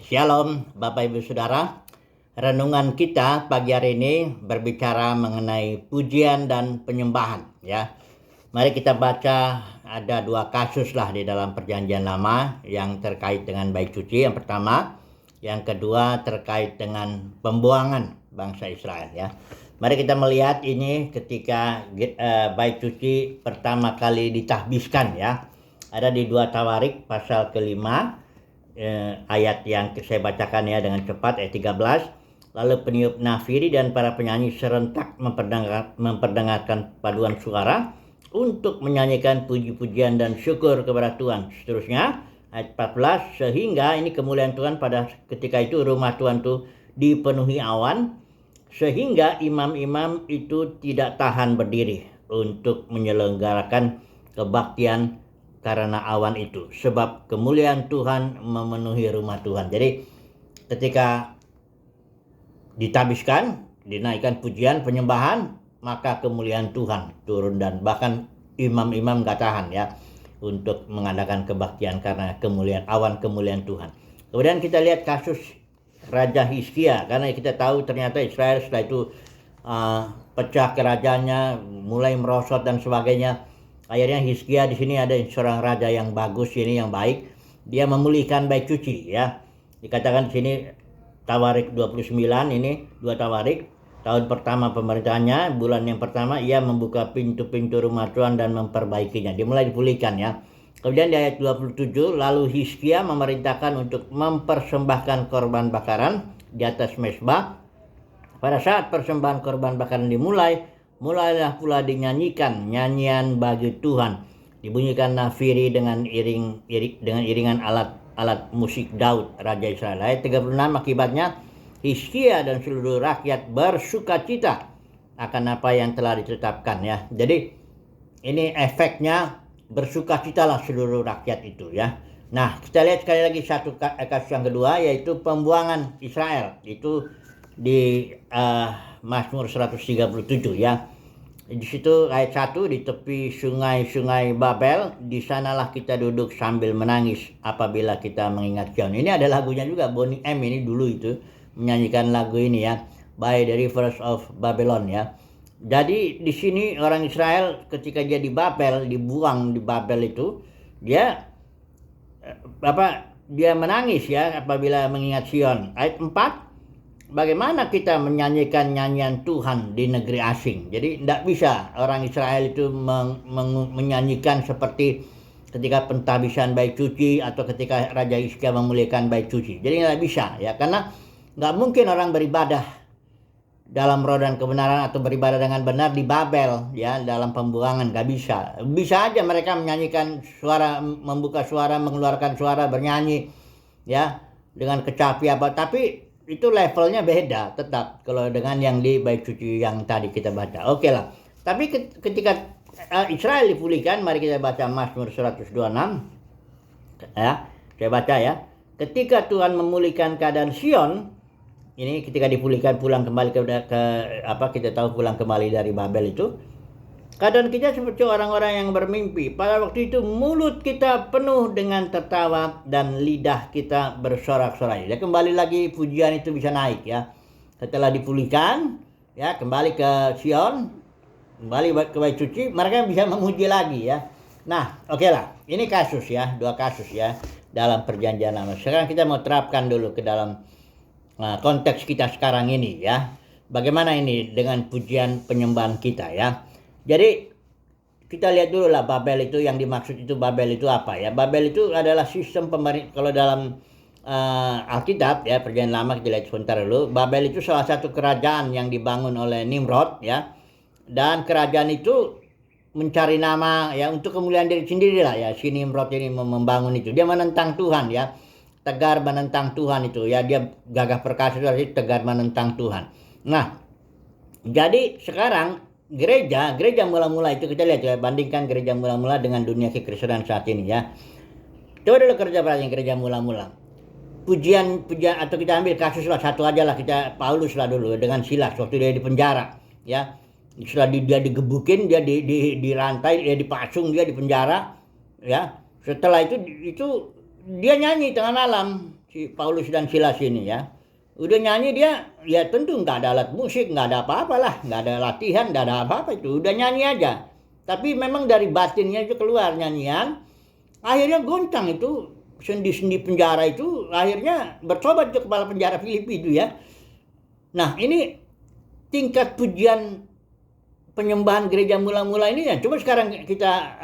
Shalom Bapak Ibu Saudara. Renungan kita pagi hari ini berbicara mengenai pujian dan penyembahan ya. Mari kita baca, ada dua kasus lah di dalam Perjanjian Lama yang terkait dengan bait suci. Yang pertama, yang kedua terkait dengan pembuangan bangsa Israel ya. Mari kita melihat ini ketika bait suci pertama kali ditahbiskan ya. Ada di 2 Tawarik pasal ke-5. Ayat yang saya bacakan ya dengan cepat, ayat 13. Lalu peniup nafiri dan para penyanyi serentak memperdengarkan paduan suara untuk menyanyikan puji-pujian dan syukur kepada Tuhan. Seterusnya ayat 14, sehingga ini kemuliaan Tuhan pada ketika itu rumah Tuhan itu dipenuhi awan, sehingga imam-imam itu tidak tahan berdiri untuk menyelenggarakan kebaktian karena awan itu, sebab kemuliaan Tuhan memenuhi rumah Tuhan. Jadi ketika ditabiskan, dinaikkan pujian penyembahan, maka kemuliaan Tuhan turun dan bahkan imam-imam gak tahan ya untuk mengadakan kebaktian karena kemuliaan awan, kemuliaan Tuhan. Kemudian kita lihat kasus Raja Hizkia, karena kita tahu ternyata Israel setelah itu pecah kerajaannya, mulai merosot dan sebagainya. Akhirnya Hizkia di sini ada seorang raja yang bagus, ini yang baik. Dia memulihkan bait suci ya. Dikatakan di sini Tawarik 29, ini 2 Tawarik. Tahun pertama pemerintahannya, bulan yang pertama ia membuka pintu-pintu rumah Tuhan dan memperbaikinya. Dia mulai dipulihkan ya. Kemudian di ayat 27, lalu Hizkia memerintahkan untuk mempersembahkan korban bakaran di atas mezbah. Pada saat persembahan korban bakaran mulailah pula dinyanyikan nyanyian bagi Tuhan. Dibunyikan nafiri dengan iringan alat musik Daud, Raja Israel. Ayat 36, akibatnya Hizkia dan seluruh rakyat bersukacita akan apa yang telah ditetapkan ya. Jadi ini efeknya, bersukacitalah seluruh rakyat itu ya. Nah, kita lihat sekali lagi satu kasus yang kedua, yaitu pembuangan Israel. Itu di Mazmur 137 ya. Di situ ayat 1, di tepi sungai-sungai Babel, di sanalah kita duduk sambil menangis apabila kita mengingat Zion. Ini ada lagunya juga, Bonnie M ini dulu itu menyanyikan lagu ini ya, By the Rivers of Babylon ya. Jadi di sini orang Israel ketika dia di Babel, dibuang di Babel itu, dia menangis ya apabila mengingat Zion. Ayat 4, bagaimana kita menyanyikan nyanyian Tuhan di negeri asing. Jadi tidak bisa orang Israel itu menyanyikan seperti ketika pentahbisan bait suci atau ketika Raja Hizkia memulihkan bait suci. Jadi tidak bisa ya, karena nggak mungkin orang beribadah dalam roh dan kebenaran atau beribadah dengan benar di Babel ya, dalam pembuangan nggak bisa. Bisa aja mereka menyanyikan suara, membuka suara, mengeluarkan suara, bernyanyi ya dengan kecapi apa, tapi itu levelnya beda tetap kalau dengan yang di bait suci yang tadi kita baca. Oke lah. Tapi ketika Israel dipulihkan, mari kita baca Mazmur 126 ya. Saya baca ya. Ketika Tuhan memulihkan keadaan Sion, ini ketika dipulihkan, pulang kembali kita tahu pulang kembali dari Babel itu, keadaan kita seperti orang-orang yang bermimpi. Pada waktu itu mulut kita penuh dengan tertawa dan lidah kita bersorak-sorai. Ya, kembali lagi pujian itu bisa naik ya. Setelah dipulihkan ya, kembali ke Sion, kembali ke bait suci, mereka bisa memuji lagi ya. Nah, oke lah. Ini kasus ya, 2 kasus ya dalam Perjanjian Lama. Sekarang kita mau terapkan dulu ke dalam konteks kita sekarang ini ya. Bagaimana ini dengan pujian penyembahan kita ya. Jadi kita lihat dulu lah Babel itu, yang dimaksud itu Babel itu apa ya. Babel itu adalah sistem pemerintah. Kalau dalam Alkitab ya, Perjanjian Lama, kita lihat sebentar dulu. Babel itu salah satu kerajaan yang dibangun oleh Nimrod ya. Dan kerajaan itu mencari nama ya untuk kemuliaan diri sendiri lah ya. Si Nimrod ini membangun itu. Dia menentang Tuhan ya. Tegar menentang Tuhan itu ya. Dia gagah perkasa itu, tegar menentang Tuhan. Nah, jadi sekarang gereja mula-mula itu kita lihat ya, bandingkan gereja mula-mula dengan dunia kekristenan saat ini ya. Coba dulu kerja perhatian gereja mula-mula. Pujian atau kita ambil kasus lah satu aja lah, kita Paulus lah dulu dengan Silas waktu dia di penjara ya. Setelah dia digebukin, dia dirantai, dia dipasung, dia di penjara ya. Setelah itu dia nyanyi tengah malam si Paulus dan Silas ini ya. Udah nyanyi dia, ya tentu nggak ada alat musik, nggak ada apa-apa lah, nggak ada latihan, nggak ada apa-apa itu, udah nyanyi aja. Tapi memang dari batinnya itu keluar nyanyian, akhirnya goncang itu, sendi-sendi penjara itu, akhirnya bertobat itu kepala penjara Filipi itu ya. Nah ini tingkat pujian penyembahan gereja mula-mula ini ya. Coba sekarang kita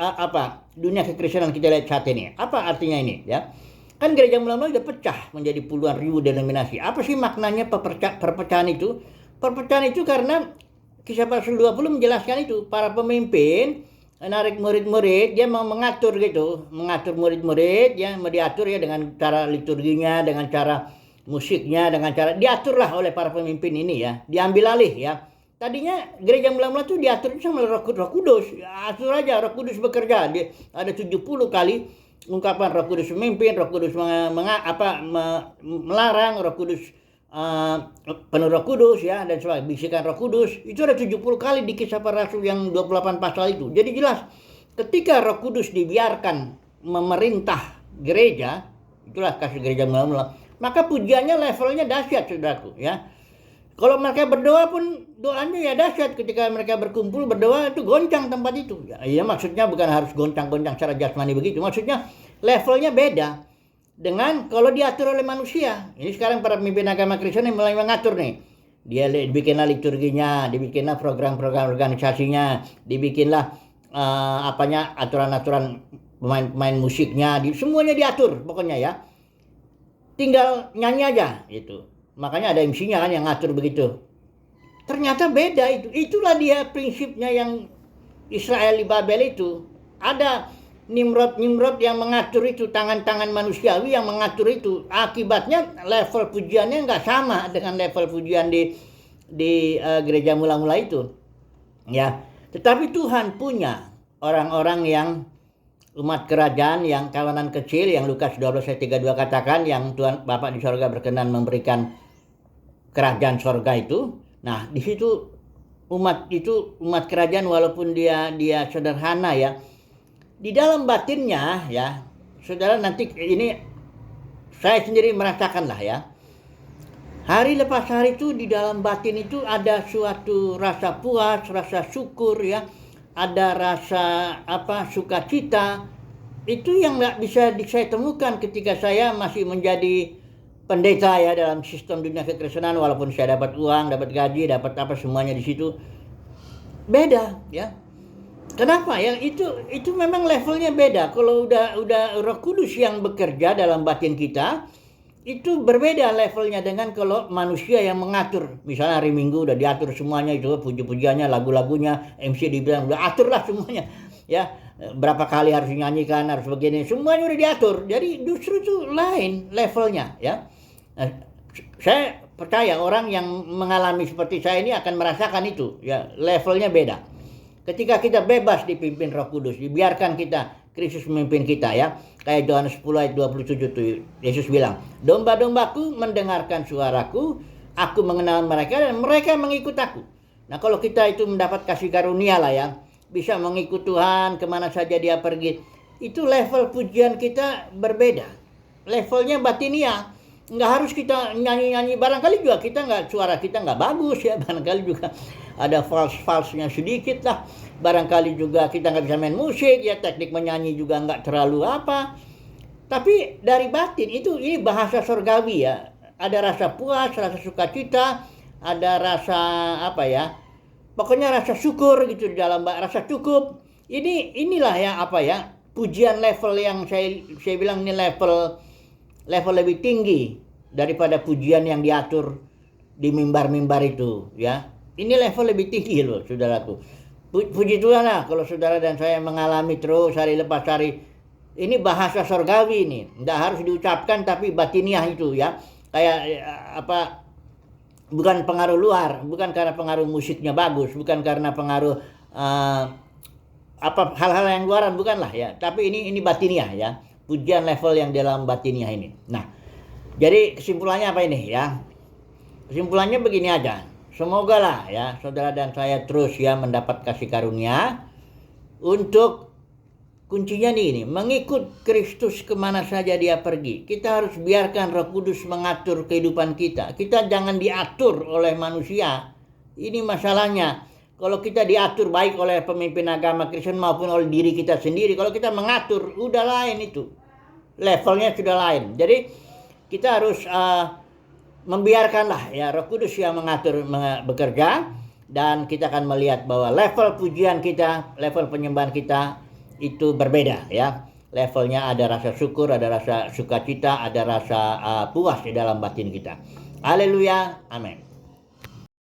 dunia kekristenan kita lihat saat ini. Apa artinya ini ya? Kan gereja mula-mula udah pecah menjadi puluhan ribu denominasi. Apa sih maknanya perpecahan itu? Perpecahan itu karena Kisah para Rasul 20 menjelaskan itu. Para pemimpin menarik murid-murid, dia mau mengatur gitu. Mengatur murid-murid, ya mau diatur ya dengan cara liturginya, dengan cara musiknya, dengan cara diaturlah oleh para pemimpin ini ya. Diambil alih ya. Tadinya gereja mula-mula tuh diatur sama Roh Kudus. Ya, atur aja Roh Kudus bekerja. Ada 70 kali ungkapan Roh Kudus memimpin, Roh Kudus melarang, Roh Kudus penuh Roh Kudus ya, dan sebagainya, bisikan Roh Kudus. Itu ada 70 kali di Kisah Para Rasul yang 28 pasal itu. Jadi jelas ketika Roh Kudus dibiarkan memerintah gereja, itulah kasih gereja mula-mula, maka pujiannya levelnya dahsyat saudaraku ya. Kalau mereka berdoa pun doanya ya dahsyat. Ketika mereka berkumpul berdoa itu goncang tempat itu. Ya maksudnya bukan harus goncang-goncang secara jasmani begitu. Maksudnya levelnya beda dengan kalau diatur oleh manusia. Ini sekarang para pemimpin agama Kristen yang mulai mengatur nih. Dia bikinlah liturginya, dibikinlah program-program organisasinya, dibikinlah aturan-aturan pemain musiknya, semuanya diatur pokoknya ya. Tinggal nyanyi aja gitu. Makanya ada MC-nya kan yang ngatur begitu. Ternyata beda itu. Itulah dia prinsipnya yang Israel di Babel itu. Ada Nimrod yang mengatur itu, tangan-tangan manusiawi yang mengatur itu. Akibatnya level pujiannya nggak sama dengan level pujian di gereja mula-mula itu. Ya, tetapi Tuhan punya orang-orang yang umat kerajaan, yang kawanan kecil, yang Lukas 12 ayat 32 katakan, yang Tuhan Bapa di sorga berkenan memberikan kerajaan sorga itu. Nah di situ umat kerajaan walaupun dia sederhana ya, di dalam batinnya ya saudara, nanti ini saya sendiri merasakan lah ya, hari lepas hari itu di dalam batin itu ada suatu rasa puas, rasa syukur ya, ada rasa sukacita. Itu yang nggak bisa saya temukan ketika saya masih menjadi pendeta ya dalam sistem dunia kekristenan. Walaupun saya dapat uang, dapat gaji, dapat apa semuanya di situ, beda ya. Kenapa ya? Itu memang levelnya beda. Kalau udah Roh Kudus yang bekerja dalam batin kita, itu berbeda levelnya dengan kalau manusia yang mengatur. Misalnya hari Minggu udah diatur semuanya itu, puji-pujiannya, lagu-lagunya, MC dibilang udah aturlah semuanya ya. Berapa kali harus dinyanyikan, harus begini, semuanya udah diatur. Jadi justru itu lain levelnya ya. Nah, saya percaya orang yang mengalami seperti saya ini akan merasakan itu ya, levelnya beda. Ketika kita bebas dipimpin Roh Kudus, dibiarkan kita Kristus memimpin kita ya. Kayak Yohanes 10 ayat 27 tuh Yesus bilang, "Domba-dombaku mendengarkan suaraku, aku mengenal mereka dan mereka mengikut aku." Nah, kalau kita itu mendapat kasih karunia lah ya, bisa mengikut Tuhan kemana saja dia pergi, itu level pujian kita berbeda. Levelnya batiniah. Nggak harus kita nyanyi-nyanyi, barangkali juga suara kita nggak bagus ya, barangkali juga ada false-nya sedikit lah, barangkali juga kita nggak bisa main musik ya, teknik menyanyi juga nggak terlalu apa, tapi dari batin ini bahasa surgawi ya, ada rasa puas, rasa sukacita, ada rasa pokoknya rasa syukur gitu di dalam, rasa cukup. Inilah yang pujian level yang saya bilang ini level lebih tinggi daripada pujian yang diatur di mimbar-mimbar itu ya. Ini level lebih tinggi loh saudaraku. Puji Tuhan lah kalau saudara dan saya mengalami terus hari lepas hari. Ini bahasa surgawi ini, nggak harus diucapkan tapi batiniah itu ya. Kayak bukan pengaruh luar, bukan karena pengaruh musiknya bagus, bukan karena pengaruh hal-hal yang luaran, bukanlah ya. Tapi ini batiniah ya. Pujian level yang dalam batiniah ini. Nah, jadi kesimpulannya apa ini ya? Kesimpulannya begini aja. Semoga lah ya saudara dan saya terus ya mendapat kasih karunia untuk kuncinya ini, mengikut Kristus kemana saja dia pergi. Kita harus biarkan Roh Kudus mengatur kehidupan kita. Kita jangan diatur oleh manusia. Ini masalahnya. Kalau kita diatur baik oleh pemimpin agama Kristen maupun oleh diri kita sendiri, kalau kita mengatur, udah lain itu. Levelnya sudah lain. Jadi kita harus membiarkanlah ya Roh Kudus yang mengatur bekerja, dan kita akan melihat bahwa level pujian kita, level penyembahan kita itu berbeda ya. Levelnya ada rasa syukur, ada rasa sukacita, ada rasa puas di dalam batin kita. Haleluya, amin.